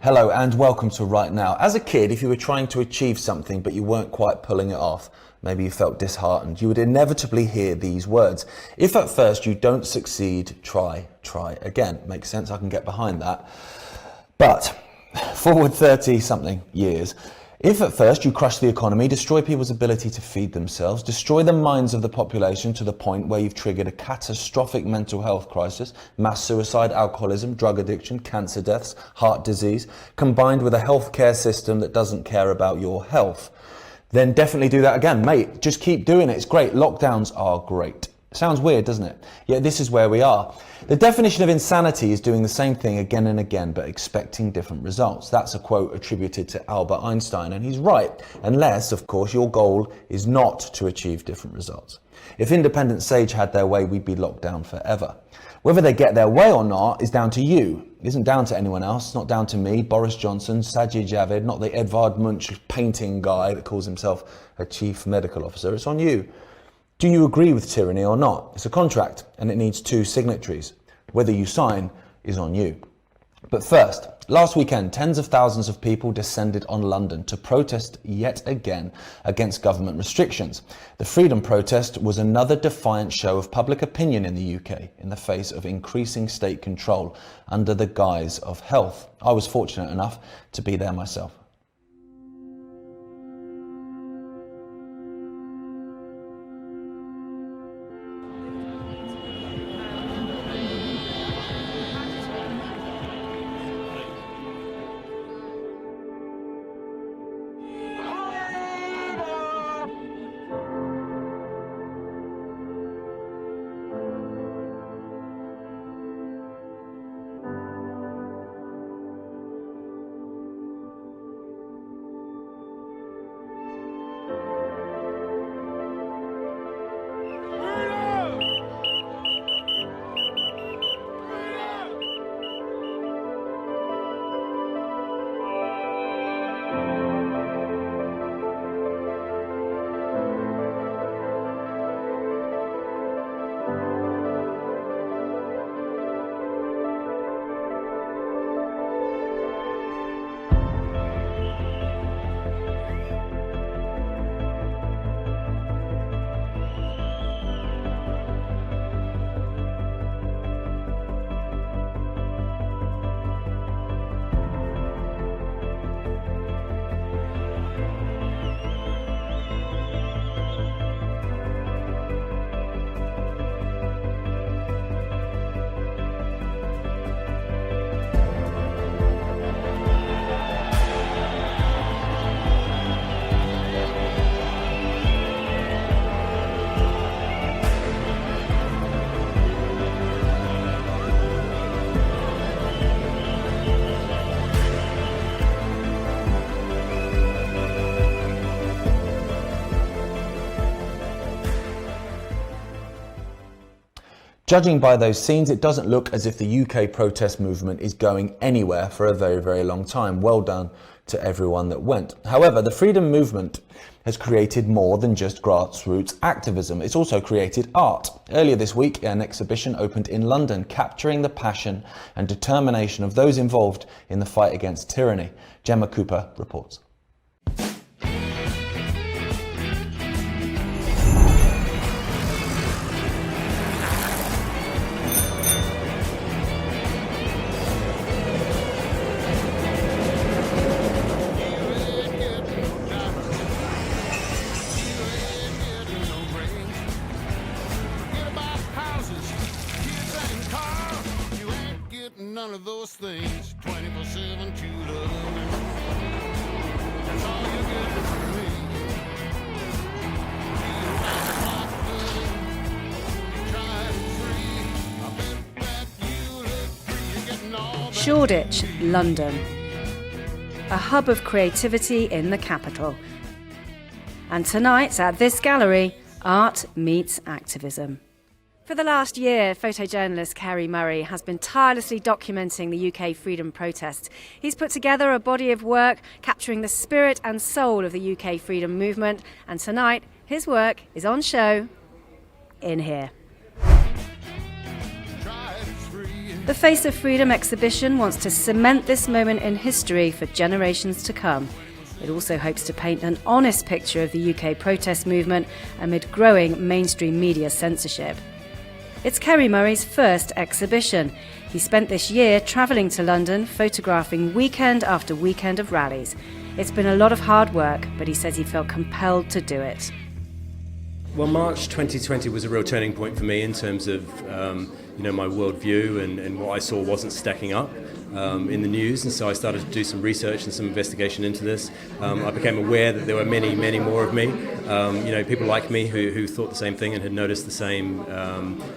Hello and welcome to Right Now. As a kid, if you were trying to achieve something but you weren't quite pulling it off, maybe you felt disheartened, you would inevitably hear these words. If at first you don't succeed, try again. Makes sense, I can get behind that. But forward 30-something years, if at first you crush the economy, destroy people's ability to feed themselves, destroy the minds of the population to the point where you've triggered a catastrophic mental health crisis, mass suicide, alcoholism, drug addiction, cancer deaths, heart disease, combined with a healthcare system that doesn't care about your health, then definitely do that again. Mate, just keep doing it. It's great. Lockdowns are great. Sounds weird, doesn't it? Yet this is where we are. The definition of insanity is doing the same thing again and again, but expecting different results. That's a quote attributed to Albert Einstein, and he's right, unless, of course, your goal is not to achieve different results. If independent sage had their way, we'd be locked down forever. Whether they get their way or not is down to you. It isn't down to anyone else. It's not down to me, Boris Johnson, Sajid Javid, not the Edvard Munch painting guy that calls himself a chief medical officer. It's on you. Do you agree with tyranny or not? It's a contract and it needs 2 signatories. Whether you sign is on you. But first, last weekend, tens of thousands of people descended on London to protest yet again against government restrictions. The Freedom Protest was another defiant show of public opinion in the UK in the face of increasing state control under the guise of health. I was fortunate enough to be there myself. Judging by those scenes, it doesn't look as if the UK protest movement is going anywhere for a very, very long time. Well done to everyone that went. However, the freedom movement has created more than just grassroots activism. It's also created art. Earlier this week, an exhibition opened in London, capturing the passion and determination of those involved in the fight against tyranny. Gemma Cooper reports. None of those things 24/7 to love. That's all you get from me. Shoreditch, London. A hub of creativity in the capital. And tonight at this gallery, art meets activism. For the last year, photojournalist Kerry has been tirelessly documenting the UK freedom protests. He's put together a body of work capturing the spirit and soul of the UK freedom movement, and tonight his work is on show in here. The Face of Freedom exhibition wants to cement this moment in history for generations to come. It also hopes to paint an honest picture of the UK protest movement amid growing mainstream media censorship. It's Kerry Murray's first exhibition. He spent this year travelling to London, photographing weekend after weekend of rallies. It's been a lot of hard work, but he says he felt compelled to do it. Well, March 2020 was a real turning point for me in terms of my worldview and what I saw wasn't stacking up in the news, and so I started to do some research and some investigation into this. I became aware that there were many, many more of me, people like me who thought the same thing and had noticed the same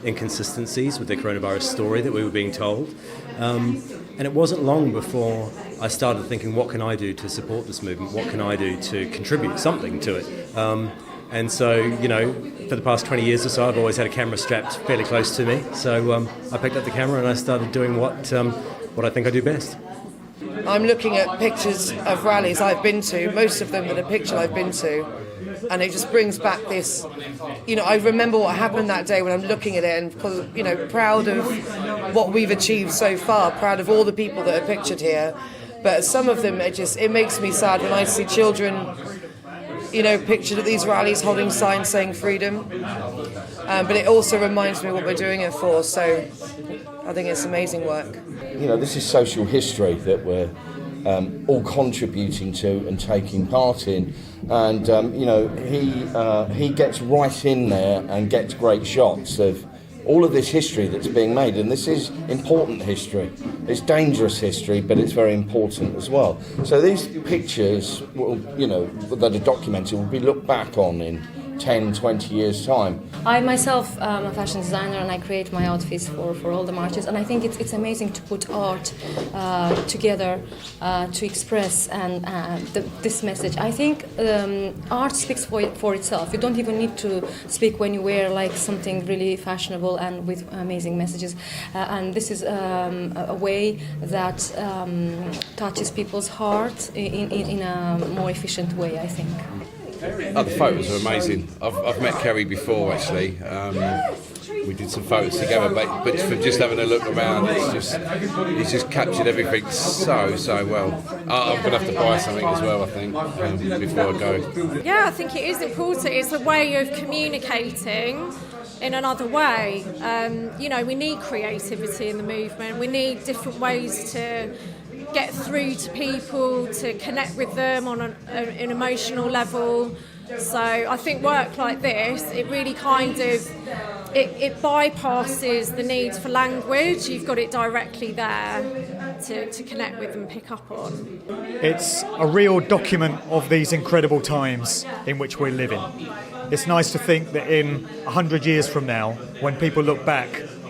inconsistencies with the coronavirus story that we were being told. And it wasn't long before I started thinking, what can I do to support this movement? What can I do to contribute something to it? And so, for the past 20 years or so, I've always had a camera strapped fairly close to me. So I picked up the camera and I started doing what I think I do best. I'm looking at pictures of rallies I've been to, most of them that are pictures I've been to, and it just brings back this, I remember what happened that day when I'm looking at it, and because, proud of what we've achieved so far, proud of all the people that are pictured here. But some of them, it makes me sad when I see children pictured at these rallies holding signs saying freedom. But it also reminds me what we're doing it for, so I think it's amazing work. This is social history that we're all contributing to and taking part in. And, he gets right in there and gets great shots of all of this history that's being made, and this is important history. It's dangerous history, but it's very important as well. So these pictures, that are documented, will be looked back on in 10, 20 years' time. I myself am a fashion designer and I create my outfits for all the marches, and I think it's amazing to put art together to express this message. I think art speaks for itself. You don't even need to speak when you wear something really fashionable and with amazing messages, and this is a way that touches people's heart in a more efficient way, I think. The photos are amazing. I've met Kerry before, actually. We did some photos together, but for just having a look around, he's just captured everything so well. I'm going to have to buy something as well, I think, before I go. Yeah, I think it is important. It's a way of communicating in another way. We need creativity in the movement. We need different ways to get through to people, to connect with them on an emotional level. So I think work like this, it really kind of, it bypasses the need for language. You've got it directly there to connect with and pick up on. It's a real document of these incredible times in which we're living. It's nice to think that in 100 years from now, when people look back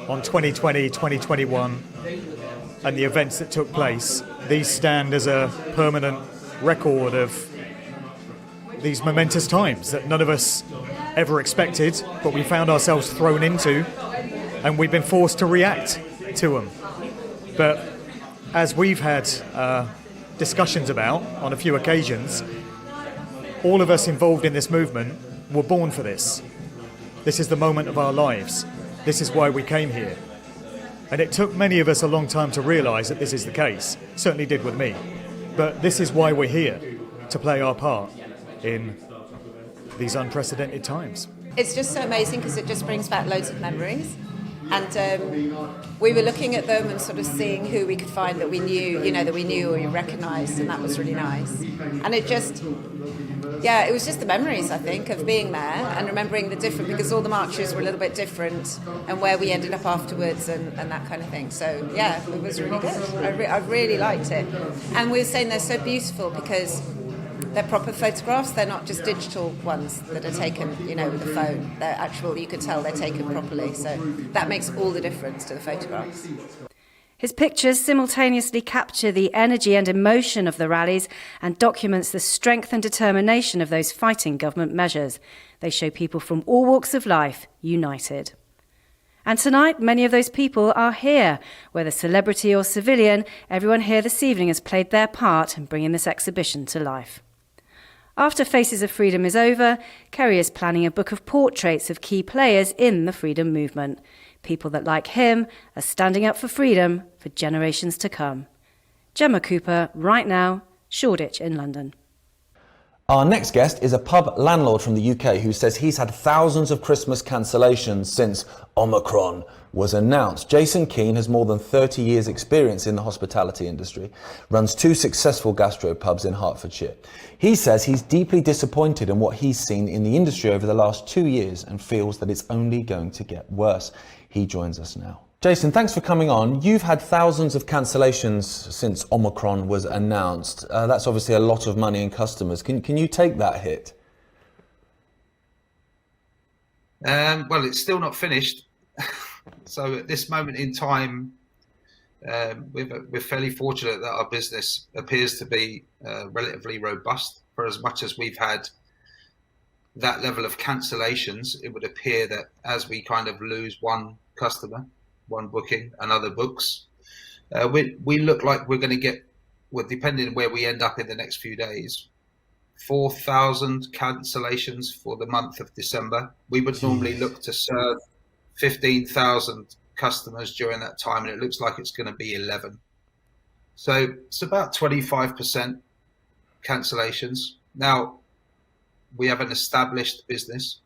on 2020, 2021, and the events that took place, these stand as a permanent record of these momentous times that none of us ever expected, but we found ourselves thrown into, and we've been forced to react to them. But as we've had discussions about on a few occasions, all of us involved in this movement were born for this. This is the moment of our lives. This is why we came here. And it took many of us a long time to realise that this is the case. It certainly did with me. But this is why we're here, to play our part in these unprecedented times. It's just so amazing because it just brings back loads of memories. And we were looking at them and sort of seeing who we could find that we knew, or we recognised, and that was really nice. And it was just the memories, I think, of being there and remembering the different, because all the marches were a little bit different, and where we ended up afterwards and that kind of thing. So, yeah, it was really good. I really liked it. And we were saying they're so beautiful because they're proper photographs. They're not just digital ones that are taken, with the phone. They're actual, you could tell they're taken properly. So that makes all the difference to the photographs. His pictures simultaneously capture the energy and emotion of the rallies and documents the strength and determination of those fighting government measures. They show people from all walks of life united. And tonight, many of those people are here. Whether celebrity or civilian, everyone here this evening has played their part in bringing this exhibition to life. After Faces of Freedom is over, Kerry is planning a book of portraits of key players in the freedom movement. People that like him are standing up for freedom for generations to come. Gemma Cooper, Right Now, Shoreditch in London. Our next guest is a pub landlord from the UK who says he's had thousands of Christmas cancellations since Omicron was announced. Jason Keane has more than 30 years experience in the hospitality industry, runs 2 successful gastropubs in Hertfordshire. He says he's deeply disappointed in what he's seen in the industry over the last 2 years and feels that it's only going to get worse. He joins us now. Jason, thanks for coming on. You've had thousands of cancellations since Omicron was announced. That's obviously a lot of money and customers. Can you take that hit? Well, it's still not finished. So at this moment in time, we're fairly fortunate that our business appears to be relatively robust. For as much as we've had that level of cancellations, it would appear that as we kind of lose one customer, one booking, another books, we look like we're going to get, well, depending on where we end up in the next few days, 4,000 cancellations for the month of December. We would normally look to serve 15,000 customers during that time, and it looks like it's going to be 11. So it's about 25% cancellations. Now, we have an established business,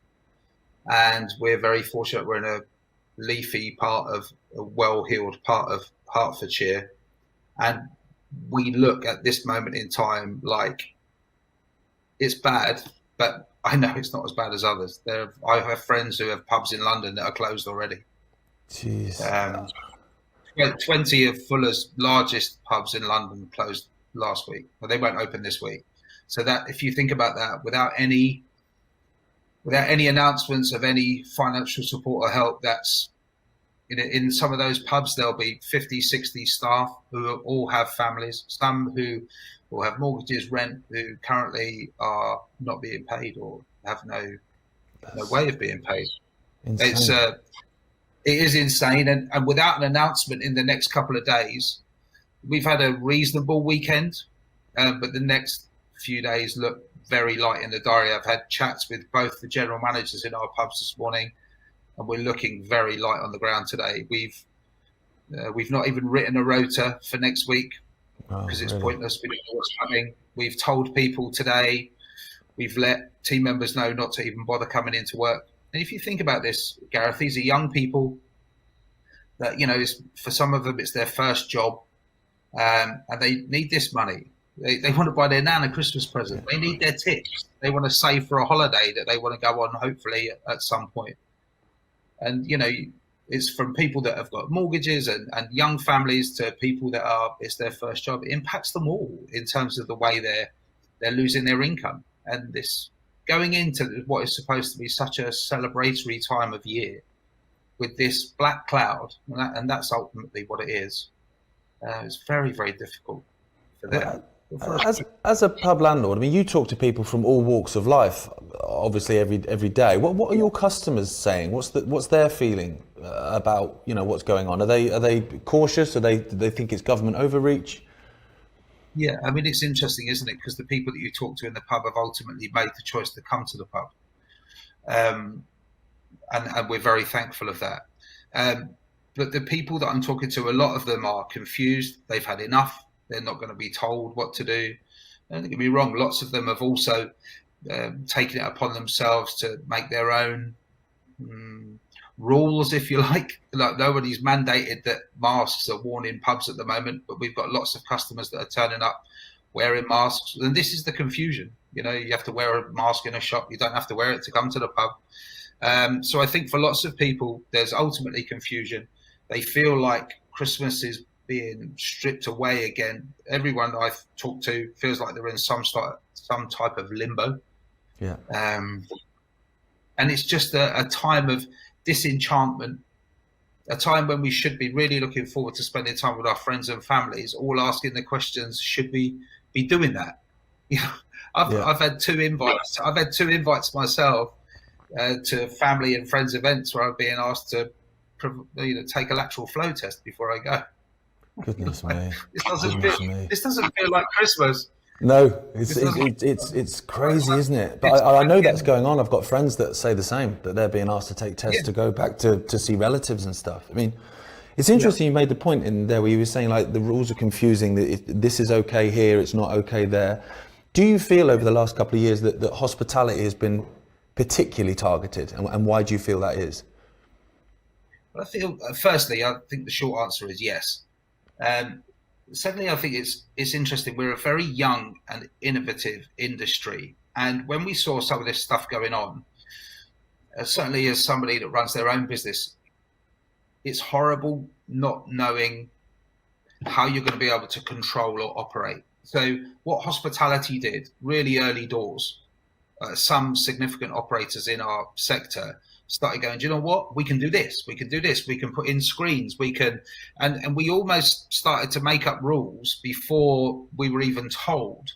and we're very fortunate. We're in a leafy part of a well-heeled part of Hertfordshire, and we look at this moment in time like it's bad, but I know it's not as bad as others. I have friends who have pubs in London that are closed already. Jeez. 20 of Fuller's largest pubs in London closed last week, but they won't open this week. So that, if you think about that, without any announcements of any financial support or help, that's in some of those pubs, there'll be 50, 60 staff who all have families, some who will have mortgages, rent, who currently are not being paid or have no way of being paid. Insane. It is insane. And without an announcement in the next couple of days, we've had a reasonable weekend, but the next few days look very light in the diary. I've had chats with both the general managers in our pubs this morning, and we're looking very light on the ground today. We've not even written a rota for next week because it's pointless. We don't know what's coming. We've told people today, we've let team members know not to even bother coming into work. And if you think about this, Gareth, these are young people that, for some of them, it's their first job, and they need this money. They want to buy their nan a Christmas present. They need their tips. They want to save for a holiday that they want to go on, hopefully, at some point. And, it's from people that have got mortgages and young families to people that it's their first job. It impacts them all in terms of the way they're losing their income. And this going into what is supposed to be such a celebratory time of year with this black cloud, and that's ultimately what it is. It's very, very difficult for them. As a pub landlord, I mean, you talk to people from all walks of life, obviously every day. What are your customers saying? What's their feeling about what's going on? Are they cautious? Do they think it's government overreach? Yeah, I mean, it's interesting, isn't it? Because the people that you talk to in the pub have ultimately made the choice to come to the pub, and we're very thankful of that. But the people that I'm talking to, a lot of them are confused. They've had enough. They're not going to be told what to do. Don't get me wrong, lots of them have also taken it upon themselves to make their own rules, if you like. Like, nobody's mandated that masks are worn in pubs at the moment, but we've got lots of customers that are turning up wearing masks. And this is the confusion. You have to wear a mask in a shop. You don't have to wear it to come to the pub. So I think for lots of people, there's ultimately confusion. They feel like Christmas is being stripped away again. Everyone I've talked to feels like they're in some type of limbo. Yeah. And it's just a time of disenchantment, a time when we should be really looking forward to spending time with our friends and families, all asking the questions, should we be doing that? I've had 2 invites. I've had 2 invites myself to family and friends events where I'm being asked to take a lateral flow test before I go. Goodness me. This doesn't feel like Christmas. No, it's crazy, isn't it? But I know that's going on. I've got friends that say the same, that they're being asked to take tests to go back to see relatives and stuff. I mean, it's interesting you made the point in there where you were saying like the rules are confusing, that this is okay here, it's not okay there. Do you feel over the last couple of years that hospitality has been particularly targeted, and why do you feel that is? Well, firstly, I think the short answer is yes. Secondly, I think it's interesting. We're a very young and innovative industry, and when we saw some of this stuff going on, certainly as somebody that runs their own business, it's horrible not knowing how you're going to be able to control or operate. So what hospitality did really early doors, some significant operators in our sector started going, do you know what? We can do this. We can do this. We can put in screens. We can, and we almost started to make up rules before we were even told.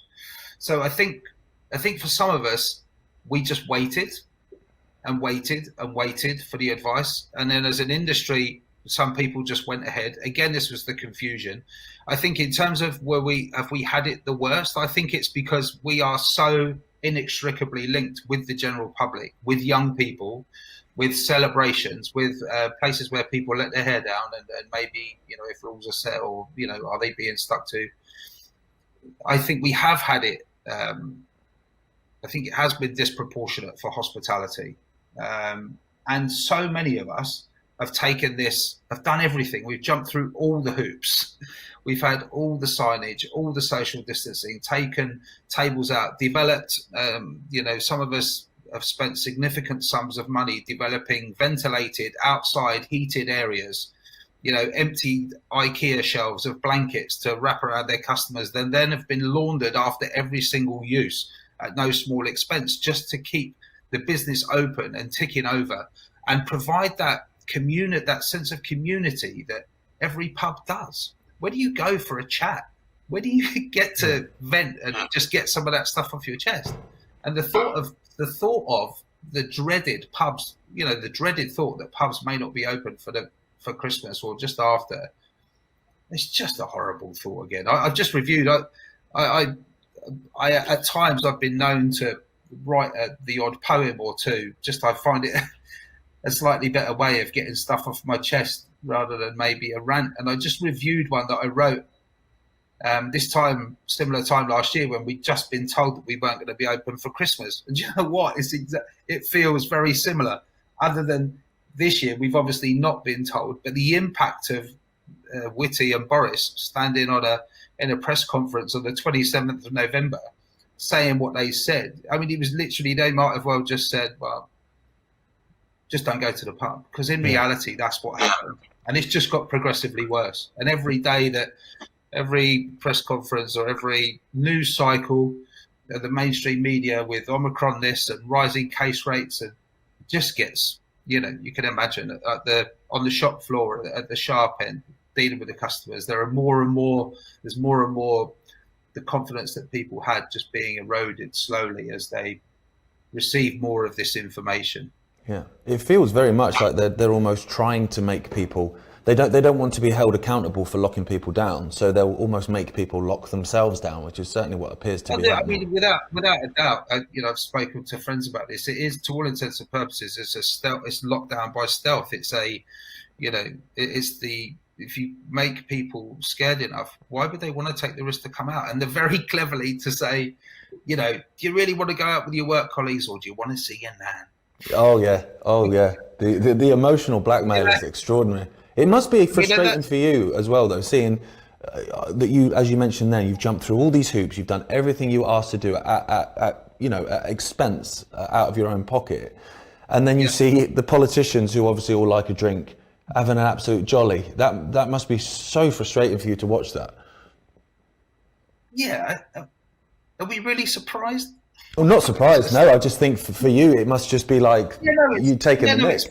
So I think for some of us, we just waited and waited and waited for the advice. And then as an industry, some people just went ahead. Again, this was the confusion. I think in terms of where have we had it the worst, I think it's because we are so inextricably linked with the general public, with young people, with celebrations, with places where people let their hair down and maybe, if rules are set or, are they being stuck to? I think we have had it. I think it has been disproportionate for hospitality. And so many of us have taken this, have done everything. We've jumped through all the hoops. We've had all the signage, all the social distancing, taken tables out, developed, some of us have spent significant sums of money developing ventilated, outside, heated areas, emptied IKEA shelves of blankets to wrap around their customers, then have been laundered after every single use at no small expense, just to keep the business open and ticking over and provide that sense of community that every pub does. Where do you go for a chat? Where do you get to vent and just get some of that stuff off your chest? And the thought of the dreaded pubs, the dreaded thought that pubs may not be open for Christmas or just after, it's just a horrible thought again. I've just reviewed, I at times I've been known to write the odd poem or two. Just I find it a slightly better way of getting stuff off my chest rather than maybe a rant. And I just reviewed one that I wrote similar time last year, when we'd just been told that we weren't going to be open for Christmas. And you know what? It feels very similar. Other than this year, we've obviously not been told, but the impact of Whitty and Boris standing in a press conference on the 27th of November, saying what they said. I mean, it was literally, they might have well just said, well, just don't go to the pub. Because in reality, that's what happened. And it's just got progressively worse. And every day that every press conference or every news cycle, the mainstream media with Omicron this and rising case rates, and just gets, you can imagine on the shop floor at the sharp end, dealing with the customers, there's more and more the confidence that people had just being eroded slowly as they receive more of this information. Yeah, it feels very much like they're almost trying to make people. They don't want to be held accountable for locking people down, so they'll almost make people lock themselves down, which is certainly what appears to be happening. I mean, without a doubt, I've spoken to friends about this. It is, to all intents and purposes, it's lockdown by stealth. It's if you make people scared enough, why would they want to take the risk to come out? And they're very cleverly to say, do you really want to go out with your work colleagues, or do you want to see your nan? Oh yeah. The emotional blackmail is extraordinary. It must be frustrating for you as well, though, seeing that you, as you mentioned there, you've jumped through all these hoops, you've done everything you asked to do at expense, out of your own pocket, and then you see the politicians, who obviously all like a drink, having an absolute jolly. That must be so frustrating for you to watch that. Yeah, are we really surprised? I'm not surprised. No, I just think for you, it must just be like you taking the mick.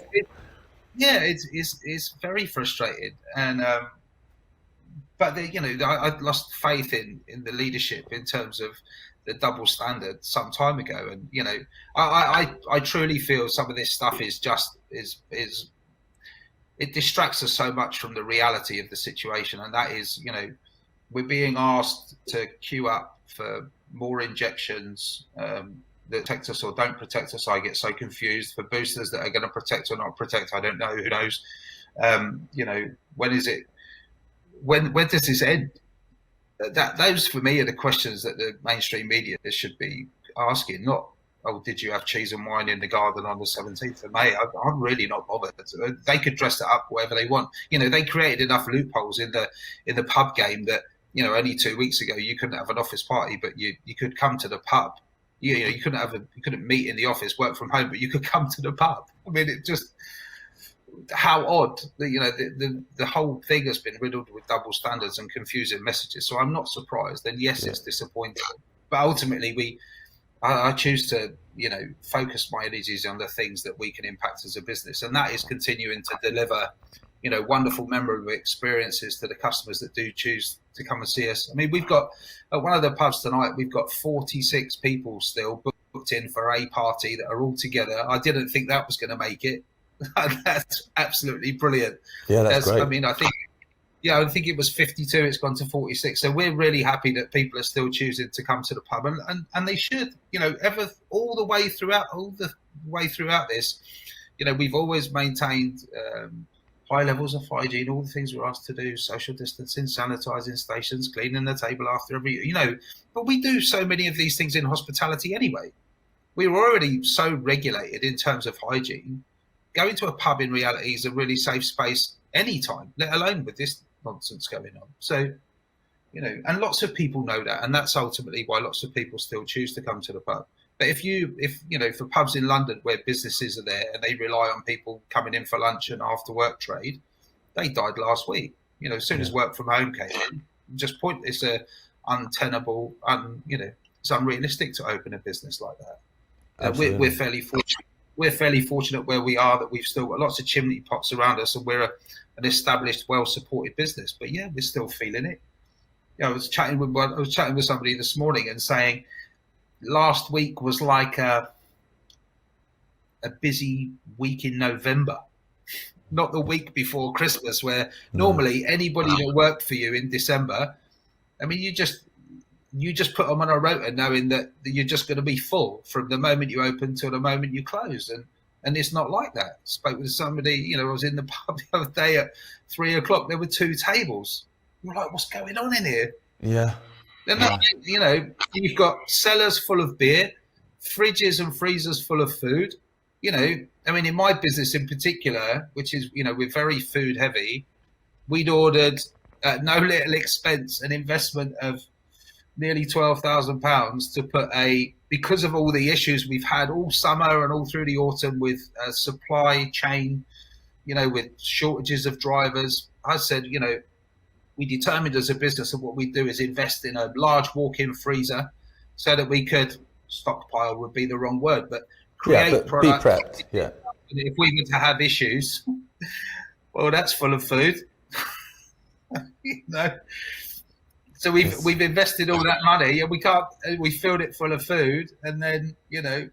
It's very frustrating, and but I lost faith in the leadership in terms of the double standard some time ago, and I truly feel some of this stuff is it distracts us so much from the reality of the situation, and that is we're being asked to queue up for more injections that protect us or don't protect us. I get so confused. For boosters that are going to protect or not protect, I don't know. Who knows? When is it? When does this end? Those for me are the questions that the mainstream media should be asking. Not, oh, did you have cheese and wine in the garden on the 17th of May? I'm really not bothered. They could dress it up whatever they want. They created enough loopholes in the pub game that only 2 weeks ago you couldn't have an office party, but you could come to the pub. You couldn't meet in the office, work from home, but you could come to the pub. I mean, it just, how odd. The whole thing has been riddled with double standards and confusing messages. So I'm not surprised. And yes, it's disappointing. But ultimately, I choose to, focus my energies on the things that we can impact as a business, and that is continuing to deliver, wonderful, memorable experiences to the customers that do choose to come and see us. I mean, we've got at one of the pubs tonight, we've got 46 people still booked in for a party that are all together. I didn't think that was going to make it. That's absolutely brilliant. Yeah, that's great. I mean, I think it was 52. It's gone to 46. So we're really happy that people are still choosing to come to the pub, and they should. All the way throughout this, we've always maintained high levels of hygiene, all the things we're asked to do: social distancing, sanitising stations, cleaning the table after every. But we do so many of these things in hospitality anyway. We were already so regulated in terms of hygiene. Going to a pub in reality is a really safe space anytime, let alone with this nonsense going on. So, and lots of people know that, and that's ultimately why lots of people still choose to come to the pub. But if for pubs in London where businesses are there and they rely on people coming in for lunch and after work trade, they died last week. As soon as work from home came in, it's untenable, it's unrealistic to open a business like that. We're fairly fortunate. We're fairly fortunate where we are that we've still got lots of chimney pots around us, and we're an established, well-supported business. But yeah, we're still feeling it. I was chatting with somebody this morning and saying last week was like a busy week in November, not the week before Christmas, where normally anybody that worked for you in December, I mean, you just put them on a rota knowing that you're just going to be full from the moment you open till the moment you close. And it's not like that. I spoke with somebody, I was in the pub the other day at 3 o'clock. There were 2 tables. You're like, what's going on in here? Yeah. You've got cellars full of beer, fridges and freezers full of food. I mean, in my business in particular, which is, we're very food heavy, we'd ordered at no little expense an investment of nearly £12,000 to put because of all the issues we've had all summer and all through the autumn with supply chain, with shortages of drivers. I said, we determined as a business that what we do is invest in a large walk-in freezer so that we could stockpile would be the wrong word, but create products. Be prepped. Yeah. If we were to have issues, well, that's full of food. So we've invested all that money, and we filled it full of food, and then there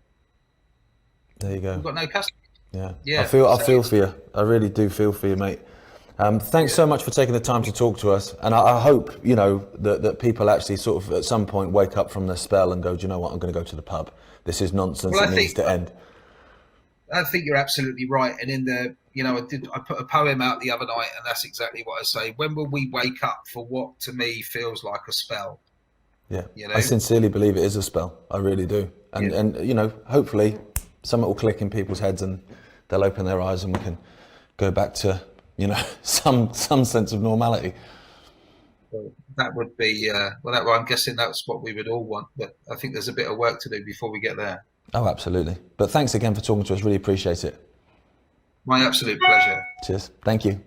you go. We've got no customers. Yeah. I feel for you. I really do feel for you, mate. Thanks so much for taking the time to talk to us, and I hope that people actually sort of at some point wake up from their spell and go, do you know what? I'm going to go to the pub. This is nonsense. Well, it needs to end. I think you're absolutely right. And in the, I put a poem out the other night, and that's exactly what I say. When will we wake up for what to me feels like a spell? Yeah, I sincerely believe it is a spell. I really do. And hopefully something will click in people's heads and they'll open their eyes and we can go back to, some sense of normality. Well, that would be, I'm guessing that's what we would all want. But I think there's a bit of work to do before we get there. Oh, absolutely. But thanks again for talking to us. Really appreciate it. My absolute pleasure. Cheers. Thank you.